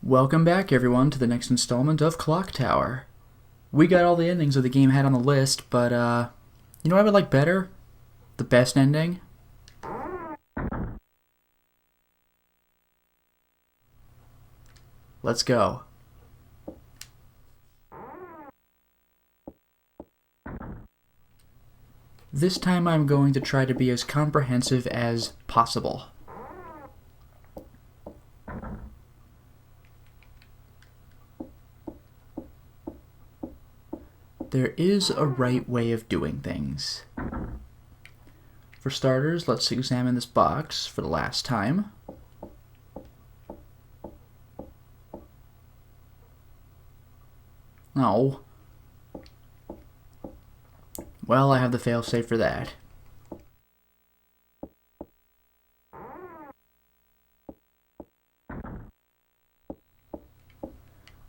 Welcome back, everyone, to the next installment of Clock Tower. We got all the endings that the game had on the list, but, you know what I would like better? The best ending? Let's go. This time I'm going to try to be as comprehensive as possible. There is a right way of doing things. For starters, let's examine this box for the last time. Oh. Well, I have the failsafe for that.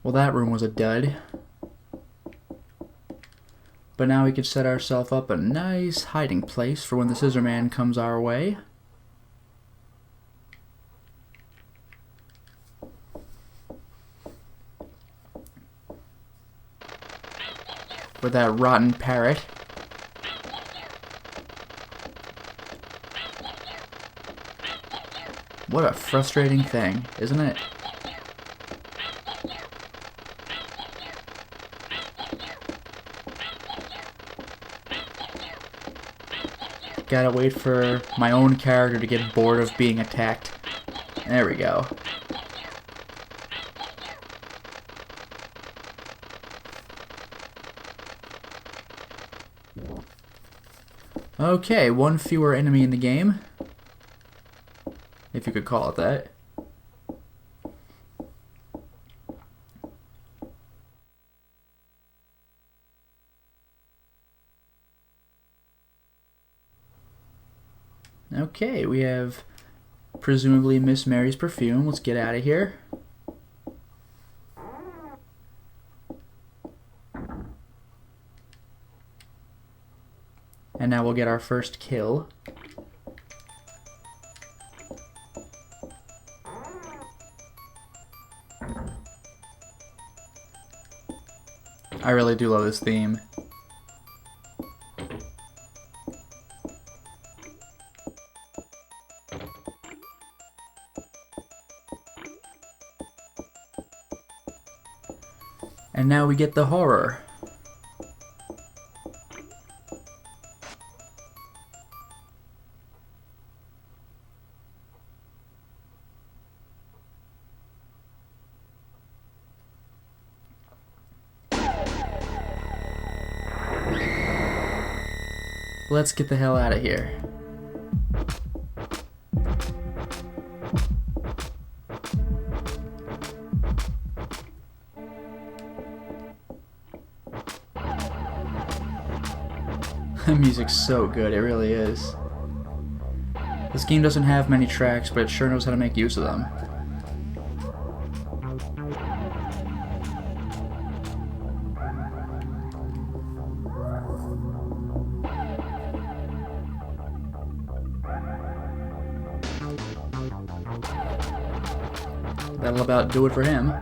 Well, that room was a dud. But now we can set ourselves up a nice hiding place for when the Scissor Man comes our way. With that rotten parrot. What a frustrating thing, isn't it? Gotta wait for my own character to get bored of being attacked. There we go. Okay, one fewer enemy in the game. If you could call it that. Okay, we have presumably Miss Mary's perfume. Let's get out of here. And now we'll get our first kill. I really do love this theme. And now we get the horror. Let's get the hell out of here. The music's so good, it really is. This game doesn't have many tracks, but it sure knows how to make use of them. That'll about do it for him.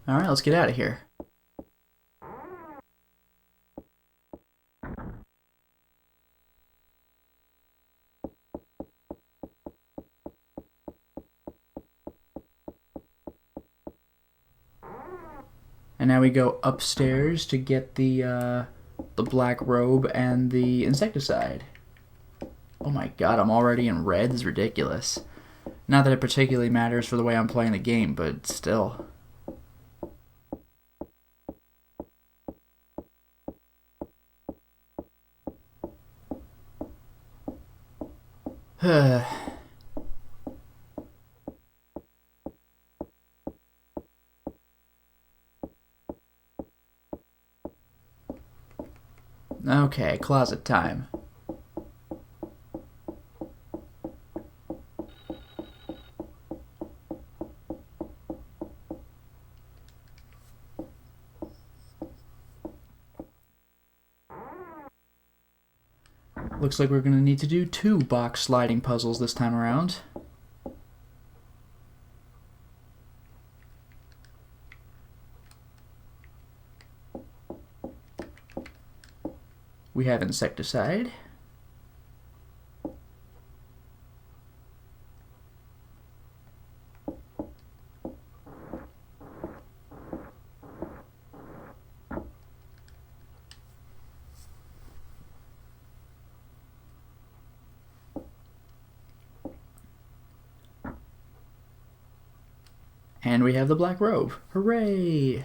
Alright, let's get out of here. And now we go upstairs to get the black robe and the insecticide. Oh my god, I'm already in red. This is ridiculous. Not that it particularly matters for the way I'm playing the game, but still. Okay, closet time. Looks like we're going to need to do 2 box sliding puzzles this time around. We have insecticide. And we have the black robe. Hooray!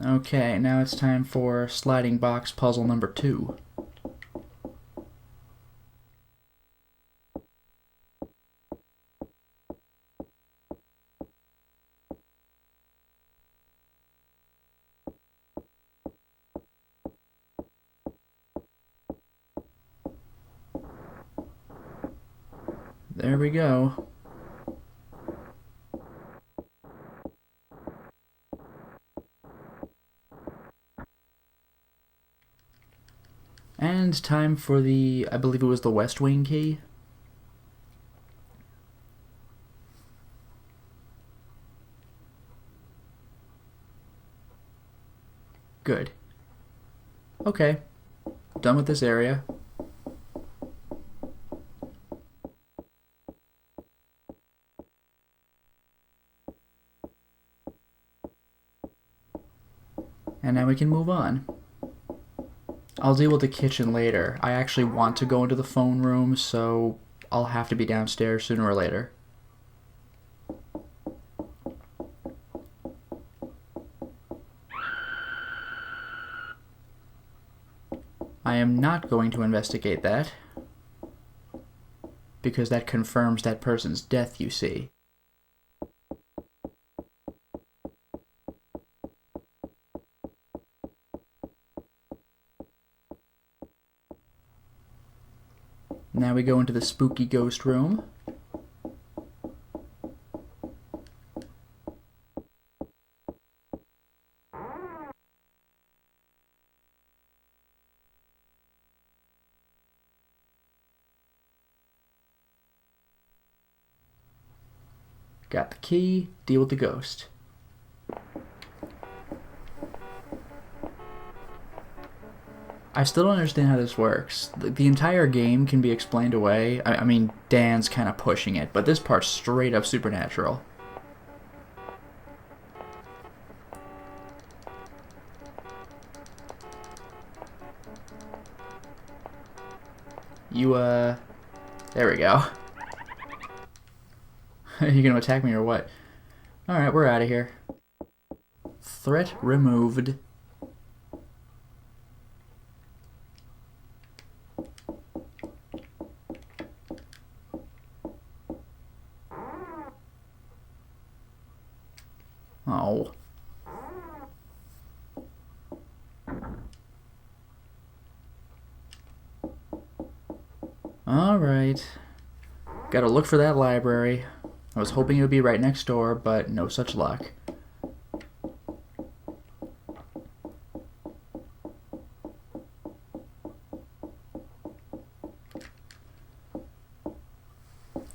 Okay, now it's time for sliding box puzzle number 2. There we go. And time for the, I believe it was the West Wing key. Good. Okay. Done with this area. And now we can move on. I'll deal with the kitchen later. I actually want to go into the phone room, so I'll have to be downstairs sooner or later. I am not going to investigate that, because that confirms that person's death, you see. Now we go into the spooky ghost room. Got the key, deal with the ghost. I still don't understand how this works. The entire game can be explained away. I mean, Dan's kind of pushing it, but this part's straight up supernatural. There we go. Are you gonna attack me or what? Alright, we're out of here. Threat removed. Oh. Alright. Gotta look for that library. I was hoping it would be right next door, but no such luck.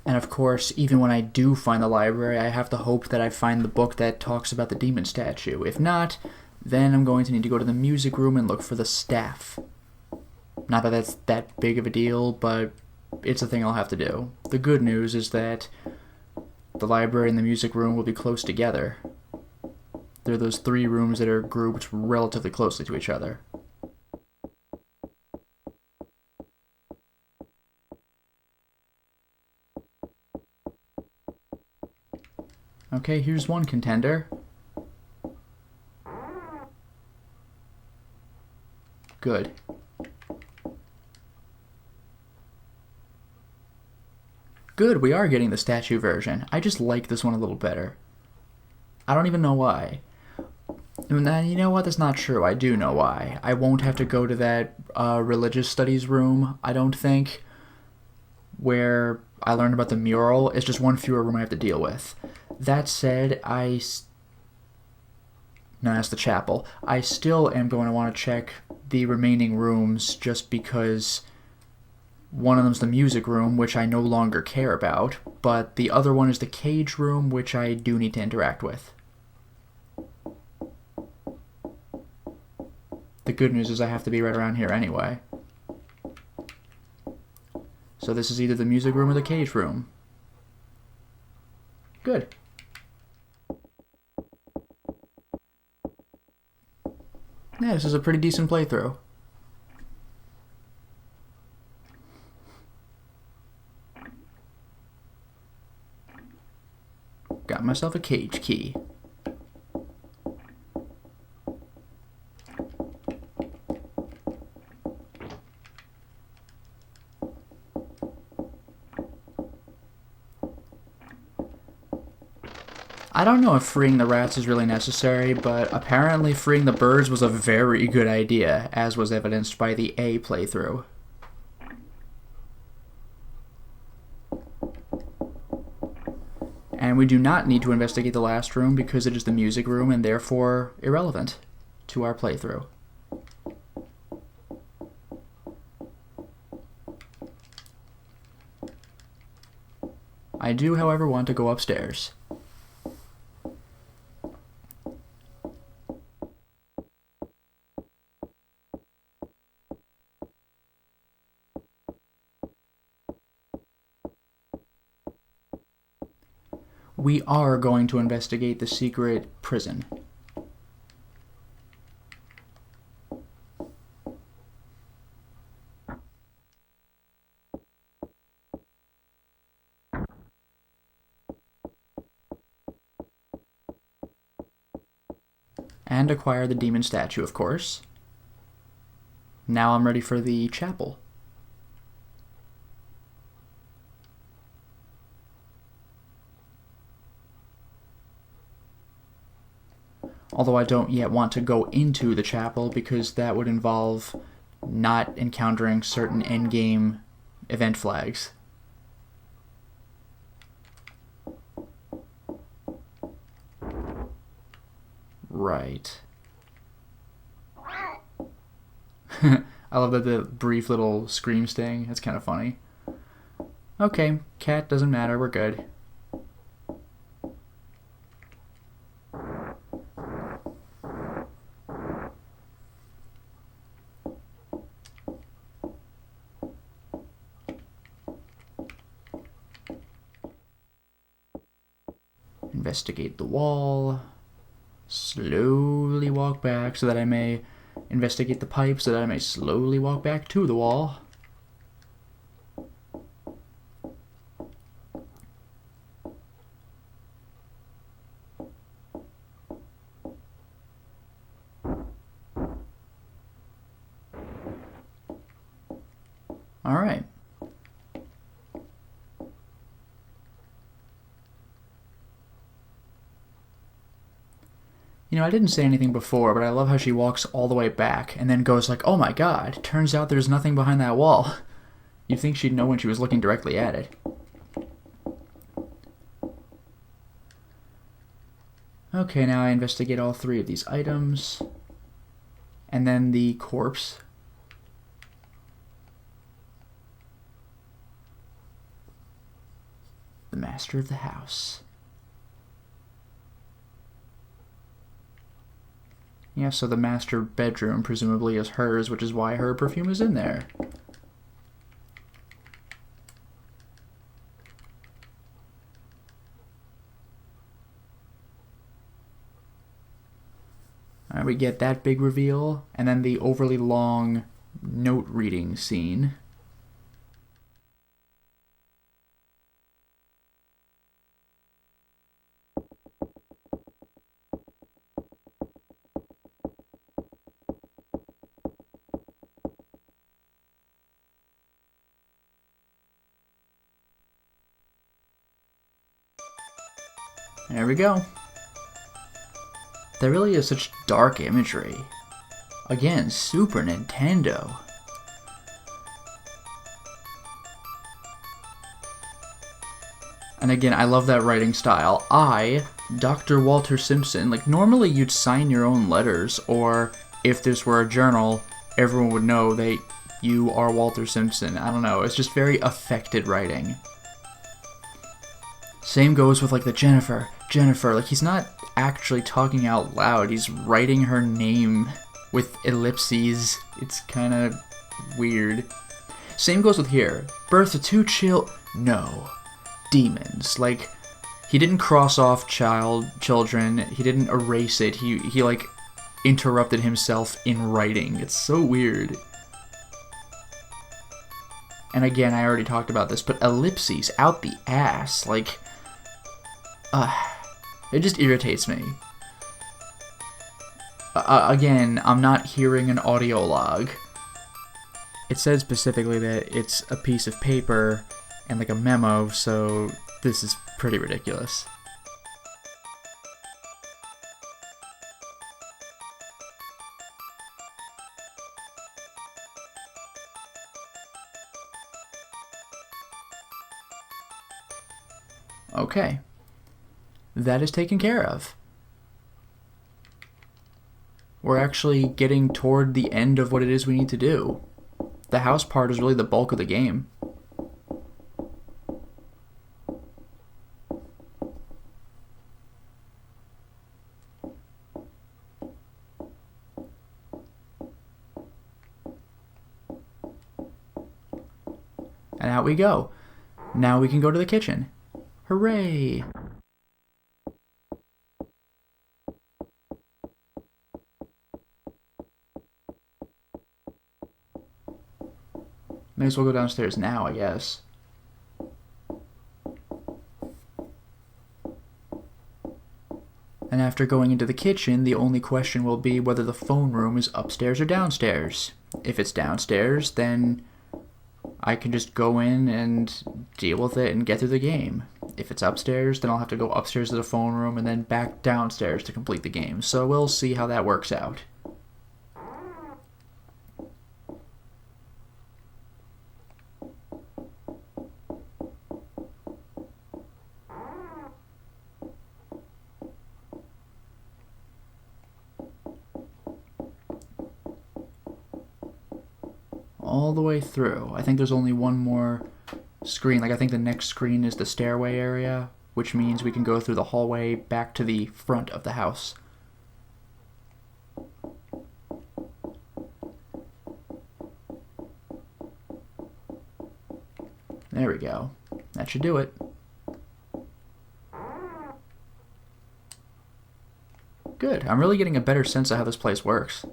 And of course, even when I do find the library, I have to hope that I find the book that talks about the demon statue. If not, then I'm going to need to go to the music room and look for the staff. Not that that's that big of a deal, but it's a thing I'll have to do. The good news is that the library and the music room will be close together. They're those 3 rooms that are grouped relatively closely to each other. Okay, here's one contender. Good. Good, we are getting the statue version. I just like this one a little better. I don't even know why. And you know what? That's not true. I do know why. I won't have to go to that religious studies room, I don't think. where I learned about the mural. It's just one fewer room I have to deal with. That said, no, that's the chapel. I still am going to want to check the remaining rooms just because one of them's the music room, which I no longer care about, but the other one is the cage room, which I do need to interact with. The good news is I have to be right around here anyway. So this is either the music room or the cage room. Good. Yeah, this is a pretty decent playthrough. Got myself a cage key. I don't know if freeing the rats is really necessary, but apparently freeing the birds was a very good idea, as was evidenced by the A playthrough. And we do not need to investigate the last room because it is the music room and therefore irrelevant to our playthrough. I do, however, want to go upstairs. We are going to investigate the secret prison. And acquire the demon statue, of course. Now I'm ready for the chapel. Although I don't yet want to go into the chapel because that would involve not encountering certain endgame event flags. Right. I love that the brief little scream sting. It's kind of funny. Okay, cat doesn't matter, we're good. Investigate the wall. Slowly walk back so that I may investigate the pipe so that I may slowly walk back to the wall. All right. You know, I didn't say anything before, but I love how she walks all the way back and then goes like, oh my god, turns out there's nothing behind that wall. You'd think she'd know when she was looking directly at it. Okay, now I investigate all three of these items. And then the corpse. The master of the house. Yeah, so the master bedroom presumably is hers, which is why her perfume is in there. Alright, we get that big reveal, and then the overly long note reading scene. There we go. There really is such dark imagery. Again, Super Nintendo. And again, I love that writing style. I, Dr. Walter Simpson, like normally you'd sign your own letters, or if this were a journal, everyone would know that you are Walter Simpson. I don't know, it's just very affected writing. Same goes with like the Jennifer, like he's not actually talking out loud, he's writing her name with ellipses. It's kind of weird. Same goes with here. Birth of 2 no. Demons. Like, he didn't cross off children, he didn't erase it, he like interrupted himself in writing. It's so weird. And again, I already talked about this, but ellipses out the ass, like, it just irritates me. Again, I'm not hearing an audio log. It said specifically that it's a piece of paper and like a memo, so this is pretty ridiculous. Okay. That is taken care of. We're actually getting toward the end of what it is we need to do. The house part is really the bulk of the game. And out we go. Now we can go to the kitchen. Hooray! May as well go downstairs now, I guess. And after going into the kitchen, the only question will be whether the phone room is upstairs or downstairs. If it's downstairs, then I can just go in and deal with it and get through the game. If it's upstairs, then I'll have to go upstairs to the phone room and then back downstairs to complete the game. So we'll see how that works out. All the way through. I think there's only one more screen. Like, I think the next screen is the stairway area, which means we can go through the hallway back to the front of the house. There we go. That should do it. Good. I'm really getting a better sense of how this place works.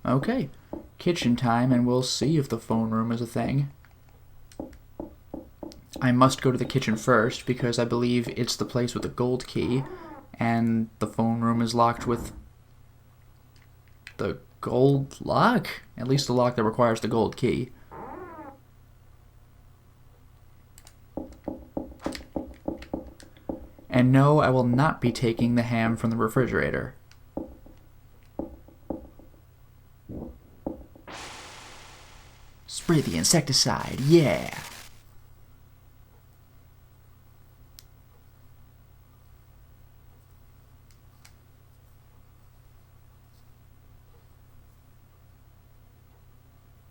Okay, kitchen time, and we'll see if the phone room is a thing. I must go to the kitchen first, because I believe it's the place with the gold key, and the phone room is locked with the gold lock? At least the lock that requires the gold key. And no, I will not be taking the ham from the refrigerator. Spray the insecticide, yeah!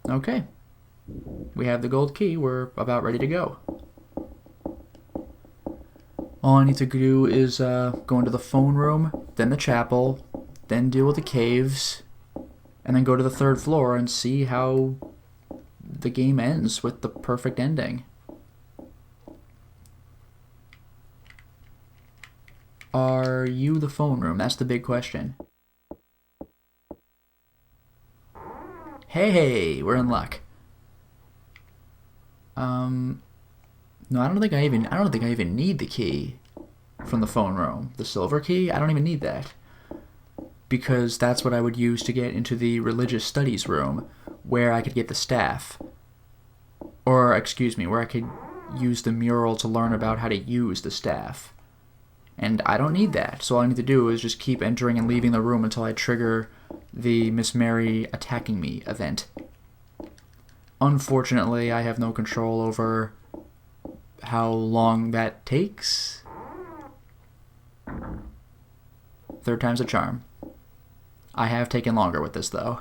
Okay. We have the gold key, we're about ready to go. All I need to do is go into the phone room, then the chapel, then deal with the caves, and then go to the 3rd floor and see how the game ends with the perfect ending. Are you the phone room? That's the big question. Hey, we're in luck. No, I don't think I even need the key from the phone room. The silver key? I don't even need that. Because that's what I would use to get into the religious studies room, where I could get the staff. Or, excuse me, where I could use the mural to learn about how to use the staff. And I don't need that, so all I need to do is just keep entering and leaving the room until I trigger the Miss Mary attacking me event. Unfortunately, I have no control over how long that takes. Third time's a charm. I have taken longer with this, though.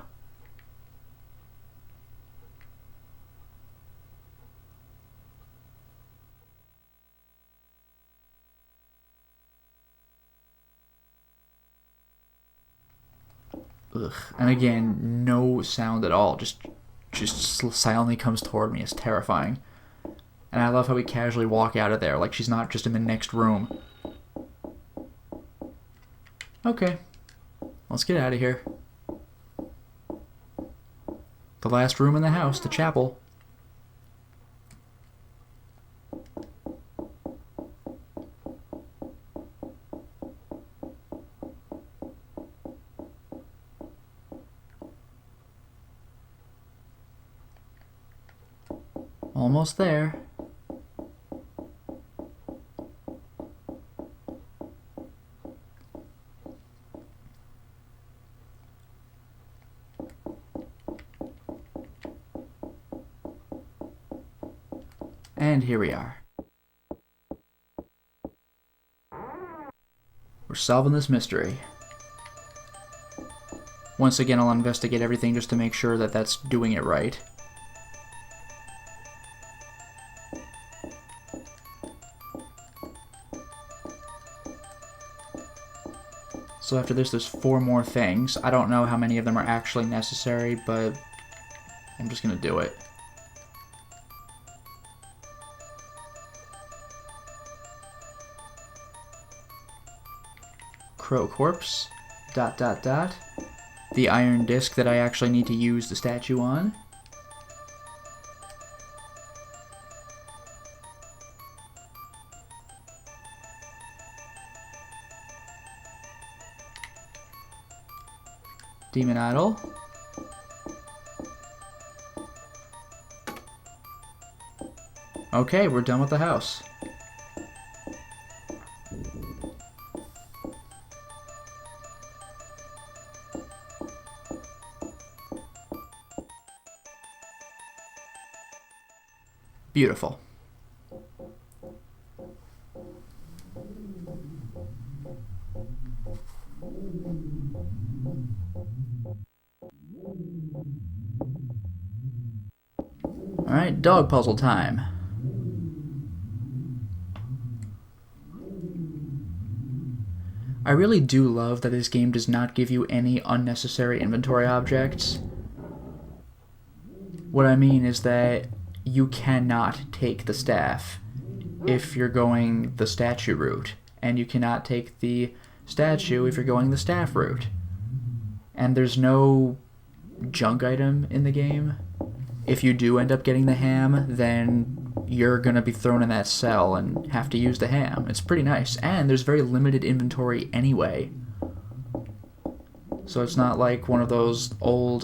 Ugh. And again, no sound at all. Just silently comes toward me. It's terrifying. And I love how we casually walk out of there, like she's not just in the next room. Okay. Let's get out of here. The last room in the house, the chapel. Almost there. And here we are. We're solving this mystery. Once again, I'll investigate everything just to make sure that that's doing it right. So after this, there's 4 more things. I don't know how many of them are actually necessary, but I'm just gonna do it. Crow corpse, ... The iron disc that I actually need to use the statue on. Demon idol. Okay, we're done with the house. Beautiful. Alright, dog puzzle time. I really do love that this game does not give you any unnecessary inventory objects. What I mean is that you cannot take the staff if you're going the statue route, and you cannot take the statue if you're going the staff route. And there's no junk item in the game. If you do end up getting the ham, then you're gonna be thrown in that cell and have to use the ham. It's pretty nice, and there's very limited inventory anyway. So it's not like one of those old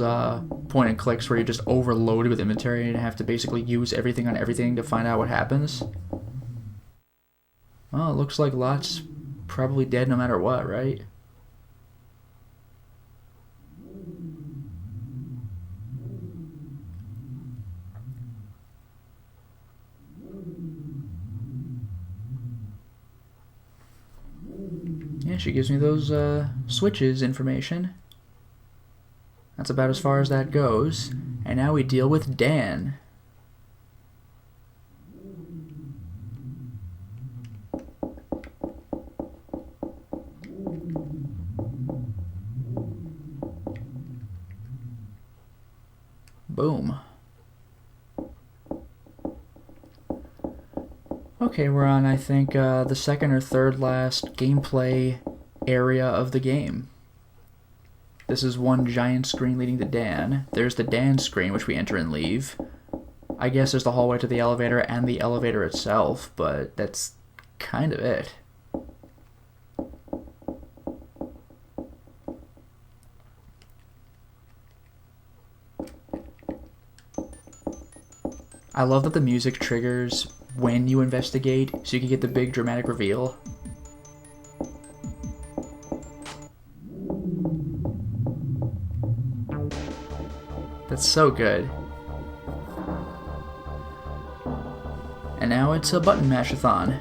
point and clicks where you're just overloaded with inventory and have to basically use everything on everything to find out what happens. Well, it looks like Lot's probably dead no matter what, right? Yeah, she gives me those switches information. That's about as far as that goes. And now we deal with Dan. Boom. Okay, we're on, I think, the second or third last gameplay area of the game. This is one giant screen leading to Dan. There's the Dan screen, which we enter and leave. I guess there's the hallway to the elevator and the elevator itself, but that's kind of it. I love that the music triggers when you investigate, so you can get the big dramatic reveal. That's so good. And now it's a button mash-a-thon.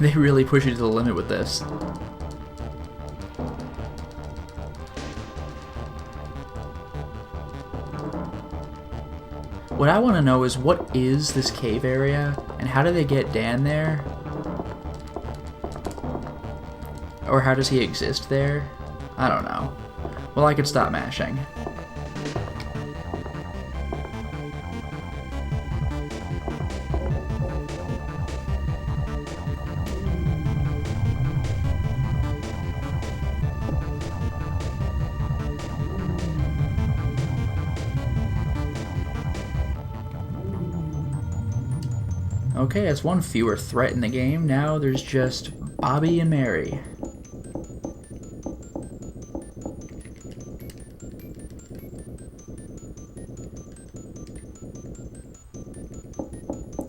They really push you to the limit with this. What I want to know is, what is this cave area, and how do they get Dan there? Or how does he exist there? I don't know. Well, I could stop mashing. Okay, that's one fewer threat in the game. Now there's just Bobby and Mary.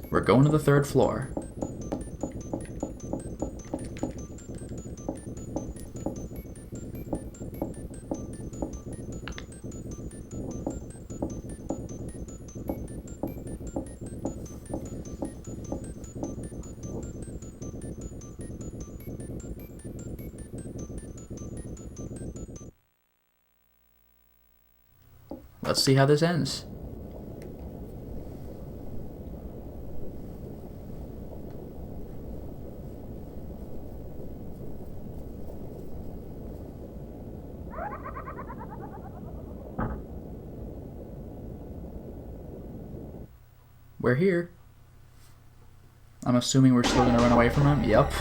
We're going to the 3rd floor. Let's see how this ends. We're here. I'm assuming we're still gonna run away from him. Yep.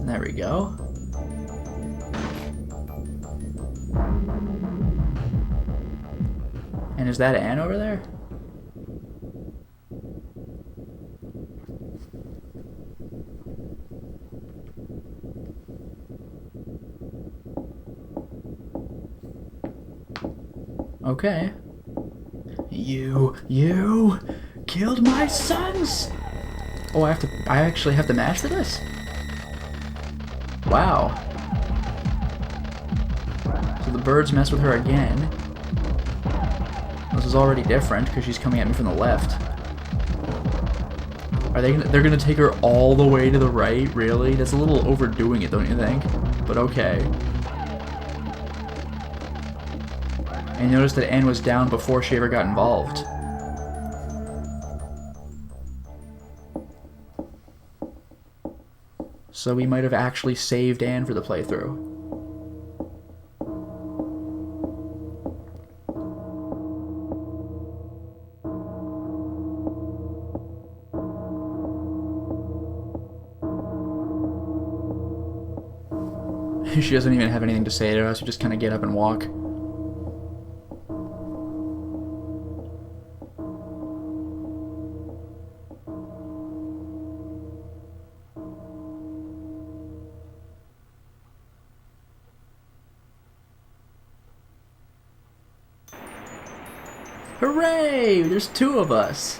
There we go. And is that Anne over there? Okay. You killed my sons! Oh, I actually have to mash for this? Wow. So the birds mess with her again. This is already different because she's coming at me from the left. They're gonna take her all the way to the right? Really? That's a little overdoing it, don't you think? But okay. And notice that Anne was down before she ever got involved. So we might have actually saved Anne for the playthrough. She doesn't even have anything to say to us, we just kind of get up and walk. Hooray! There's 2 of us!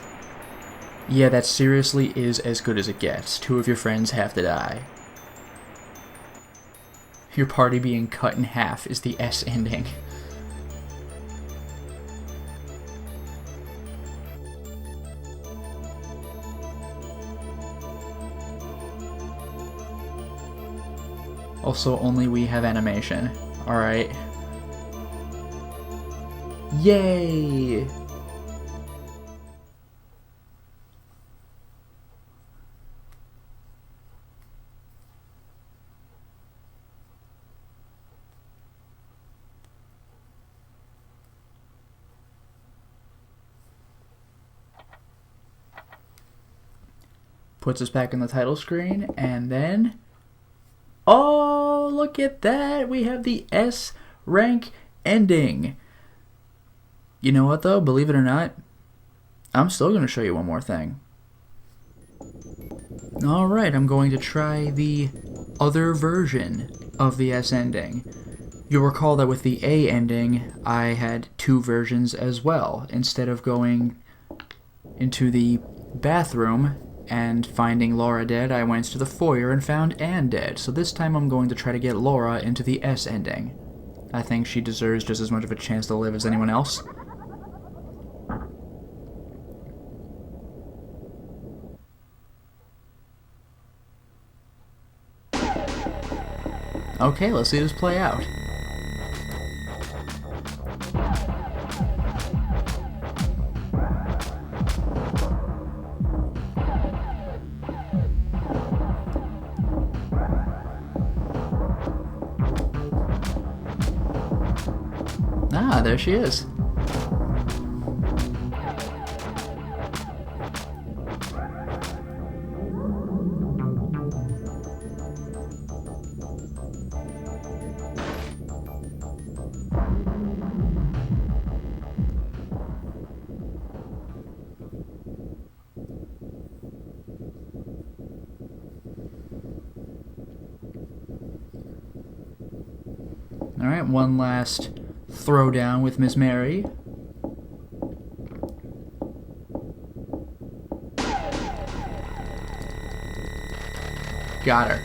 Yeah, that seriously is as good as it gets. 2 of your friends have to die. Your party being cut in half is the S ending. Also, only we have animation. Alright. Yay! Puts us back in the title screen, and then look at that! We have the S rank ending. You know what though? Believe it or not, I'm still going to show you one more thing. Alright, I'm going to try the other version of the S ending. You'll recall that with the A ending, I had two versions as well. Instead of going into the bathroom and finding Laura dead, I went to the foyer and found Anne dead. So this time I'm going to try to get Laura into the S ending. I think she deserves just as much of a chance to live as anyone else. Okay, let's see this play out. Ah, there she is. Alright, one last throwdown with Miss Mary. Got her.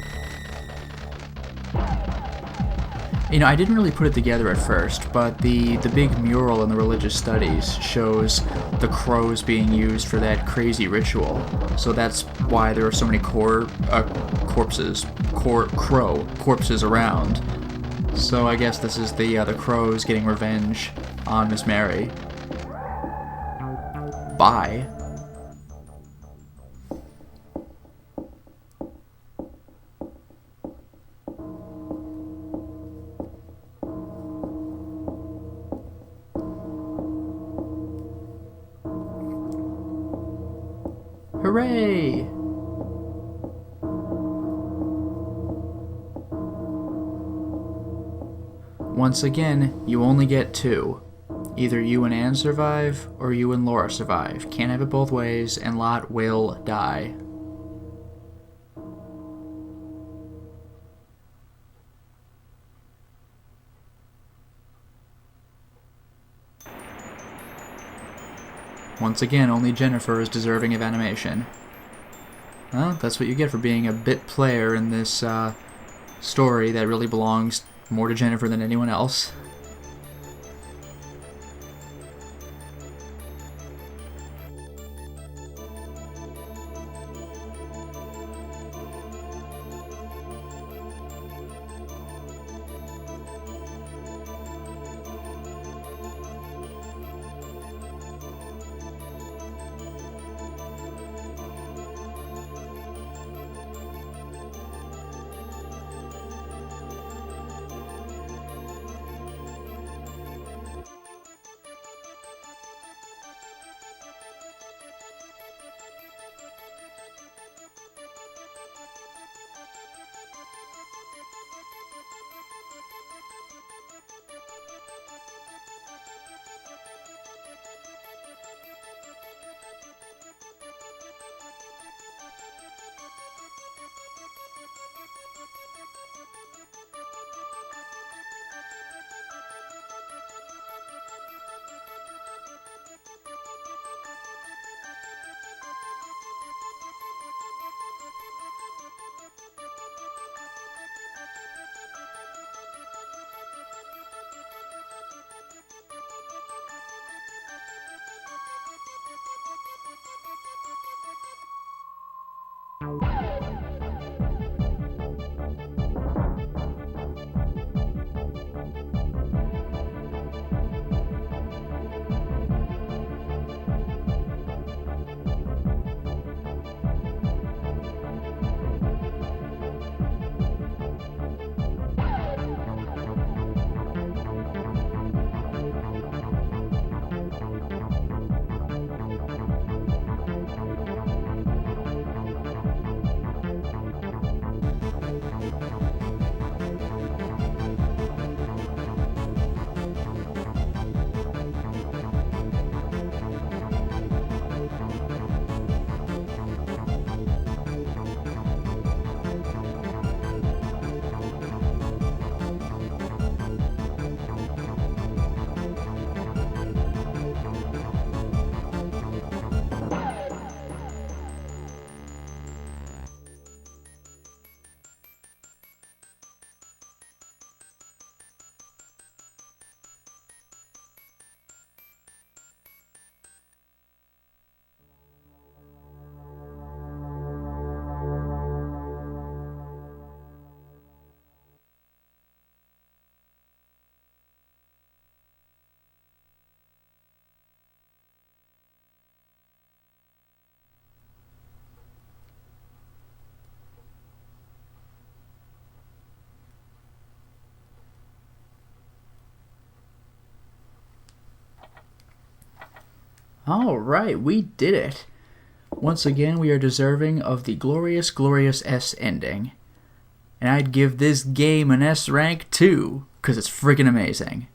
You know, I didn't really put it together at first, but the big mural in the religious studies shows the crows being used for that crazy ritual. So that's why there are so many crow corpses around. So I guess this is the crows getting revenge on Miss Mary. Bye. Hooray! Once again, you only get two. Either you and Anne survive, or you and Laura survive. Can't have it both ways, and Lot will die. Once again, only Jennifer is deserving of animation. Well, that's what you get for being a bit player in this story that really belongs more to Jennifer than anyone else. All right, we did it. Once again, we are deserving of the glorious, glorious S ending. And I'd give this game an S rank too, because it's freaking amazing.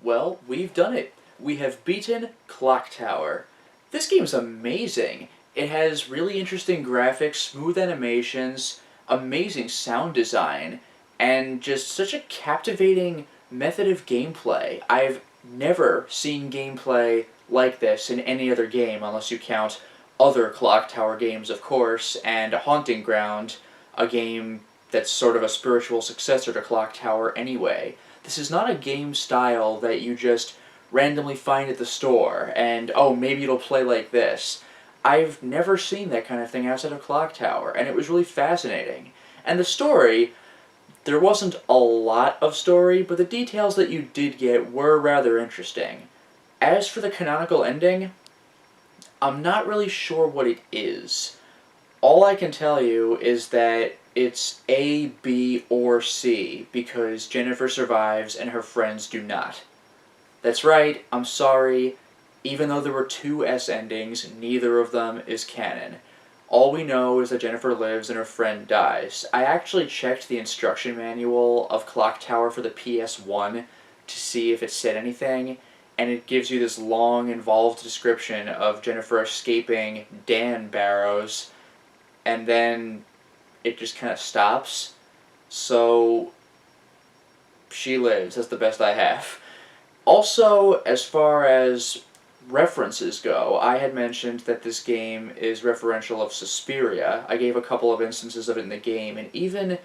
Well, we've done it. We have beaten Clock Tower. This game's amazing. It has really interesting graphics, smooth animations, amazing sound design, and just such a captivating method of gameplay. I've never seen gameplay like this in any other game, unless you count other Clock Tower games, of course, and Haunting Ground, a game that's sort of a spiritual successor to Clock Tower anyway. This is not a game style that you just randomly find at the store and, oh, maybe it'll play like this. I've never seen that kind of thing outside of Clock Tower, and it was really fascinating. And the story, there wasn't a lot of story, but the details that you did get were rather interesting. As for the canonical ending, I'm not really sure what it is. All I can tell you is that it's A, B, or C, because Jennifer survives and her friends do not. That's right, I'm sorry. Even though there were two S endings, neither of them is canon. All we know is that Jennifer lives and her friend dies. I actually checked the instruction manual of Clock Tower for the PS1 to see if it said anything, and it gives you this long, involved description of Jennifer escaping Dan Barrows, and then it just kind of stops. So she lives. That's the best I have. Also, as far as references go, I had mentioned that this game is referential of Suspiria. I gave a couple of instances of it in the game, and even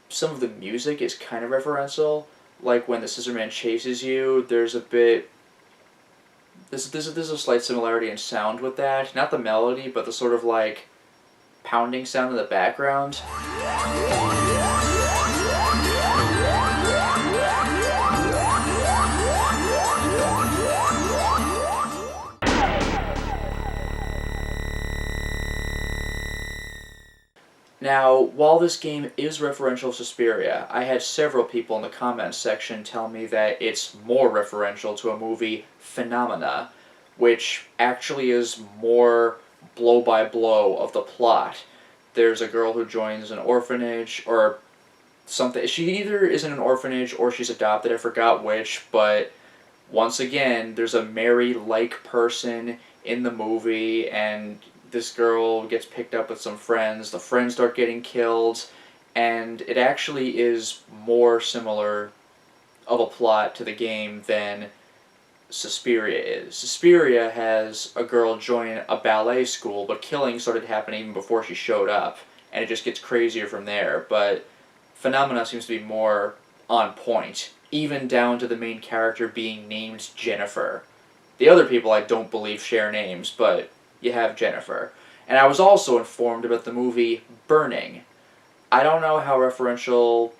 some of the music is kind of referential. Like when the Scissorman chases you, there's a bit... There's a slight similarity in sound with that. Not the melody, but the sort of like pounding sound in the background. Now, while this game is referential to Suspiria, I had several people in the comments section tell me that it's more referential to a movie, Phenomena, which actually is more blow-by-blow of the plot. There's a girl who joins an orphanage, or something. She either is in an orphanage or she's adopted, I forgot which, but once again, there's a Mary-like person in the movie, and this girl gets picked up with some friends, the friends start getting killed, and it actually is more similar of a plot to the game than Suspiria is. Suspiria has a girl join a ballet school, but killing started happening even before she showed up, and it just gets crazier from there, but Phenomena seems to be more on point, even down to the main character being named Jennifer. The other people I don't believe share names, but you have Jennifer. And I was also informed about the movie Burning. I don't know how referential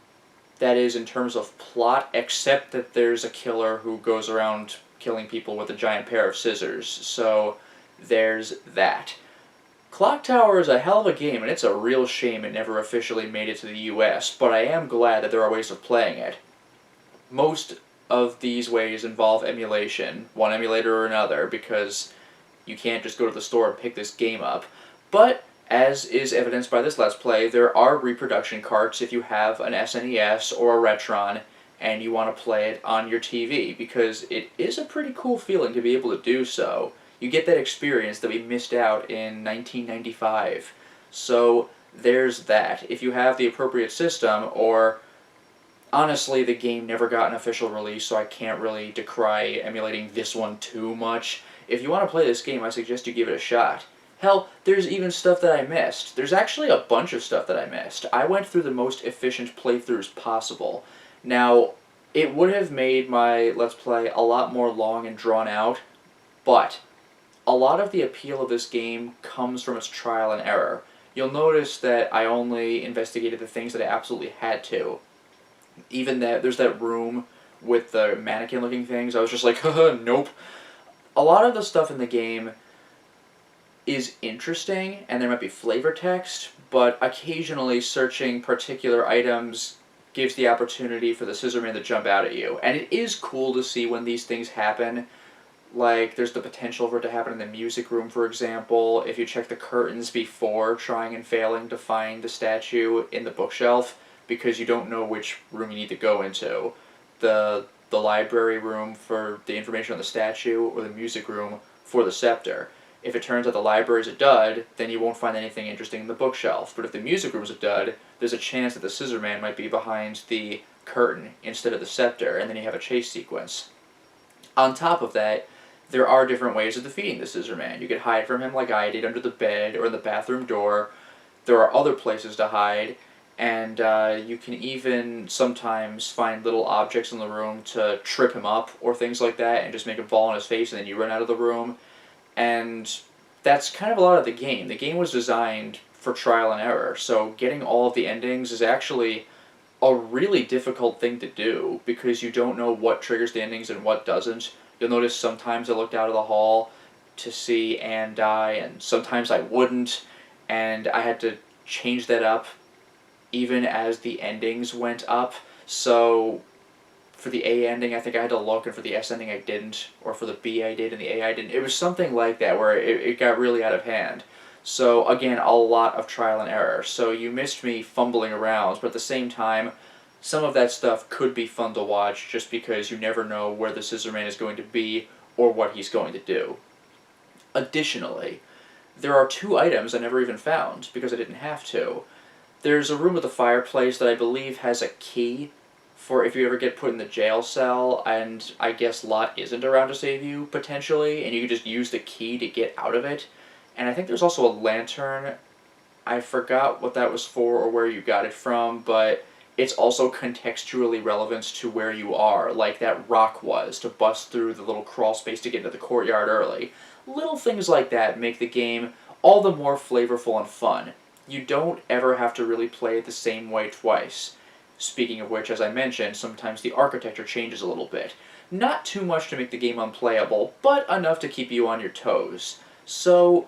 that is in terms of plot, except that there's a killer who goes around killing people with a giant pair of scissors, so there's that. Clock Tower is a hell of a game, and it's a real shame it never officially made it to the US, but I am glad that there are ways of playing it. Most of these ways involve emulation, one emulator or another, because you can't just go to the store and pick this game up. But, as is evidenced by this Let's Play, there are reproduction carts if you have an SNES or a Retron and you want to play it on your TV, because it is a pretty cool feeling to be able to do so. You get that experience that we missed out in 1995. So, there's that. If you have the appropriate system, or honestly, the game never got an official release, so I can't really decry emulating this one too much. If you want to play this game, I suggest you give it a shot. Hell, there's even stuff that I missed. There's actually a bunch of stuff that I missed. I went through the most efficient playthroughs possible. Now, it would have made my Let's Play a lot more long and drawn out, but a lot of the appeal of this game comes from its trial and error. You'll notice that I only investigated the things that I absolutely had to. Even that, there's that room with the mannequin-looking things, I was just like, haha, nope. A lot of the stuff in the game is interesting, and there might be flavor text, but occasionally searching particular items gives the opportunity for the Scissorman to jump out at you. And it is cool to see when these things happen, Like, there's the potential for it to happen in the music room, for example, if you check the curtains before trying and failing to find the statue in the bookshelf, because you don't know which room you need to go into. The library room for the information on the statue, or the music room for the scepter. If it turns out the library's a dud, then you won't find anything interesting in the bookshelf. But if the music room's a dud, there's a chance that the Scissor Man might be behind the curtain instead of the scepter, and then you have a chase sequence. On top of that, there are different ways of defeating the Scissor Man. You could hide from him like I did under the bed or the bathroom door. There are other places to hide, and you can even sometimes find little objects in the room to trip him up or things like that and just make him fall on his face and then you run out of the room. And that's kind of a lot of the game. The game was designed for trial and error, so getting all of the endings is actually a really difficult thing to do because you don't know what triggers the endings and what doesn't. You'll notice sometimes I looked out of the hall to see Anne die, and sometimes I wouldn't, and I had to change that up even as the endings went up. So for the A ending, I think I had to look, and for the S ending, I didn't, or for the B, I did, and the A, I didn't. It was something like that where it got really out of hand. So again, a lot of trial and error. So you missed me fumbling around, but at the same time, some of that stuff could be fun to watch just because you never know where the Scissor Man is going to be or what he's going to do. Additionally, there are 2 items I never even found because I didn't have to. There's a room with a fireplace that I believe has a key for if you ever get put in the jail cell and I guess Lot isn't around to save you, potentially, and you can just use the key to get out of it. And I think there's also a lantern. I forgot what that was for or where you got it from, but it's also contextually relevant to where you are, like that rock was, to bust through the little crawl space to get into the courtyard early. Little things like that make the game all the more flavorful and fun. You don't ever have to really play it the same way twice. Speaking of which, as I mentioned, sometimes the architecture changes a little bit. Not too much to make the game unplayable, but enough to keep you on your toes. So,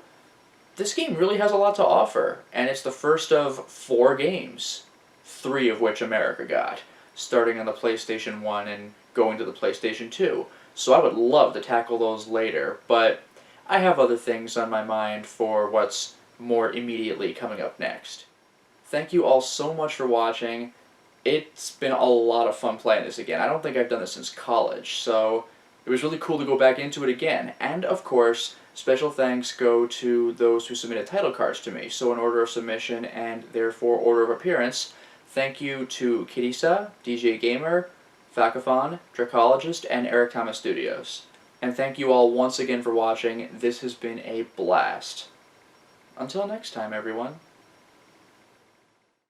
this game really has a lot to offer, and it's the first of 4 games, 3 of which America got, starting on the PlayStation 1 and going to the PlayStation 2. So I would love to tackle those later, but I have other things on my mind for what's more immediately coming up next. Thank you all so much for watching. It's been a lot of fun playing this again. I don't think I've done this since college, so it was really cool to go back into it again. And of course, special thanks go to those who submitted title cards to me. So in order of submission and therefore order of appearance, thank you to Kirisa, DJ Gamer, Facaphon, Dracologist, and Eric Thomas Studios. And thank you all once again for watching. This has been a blast. Until next time, everyone.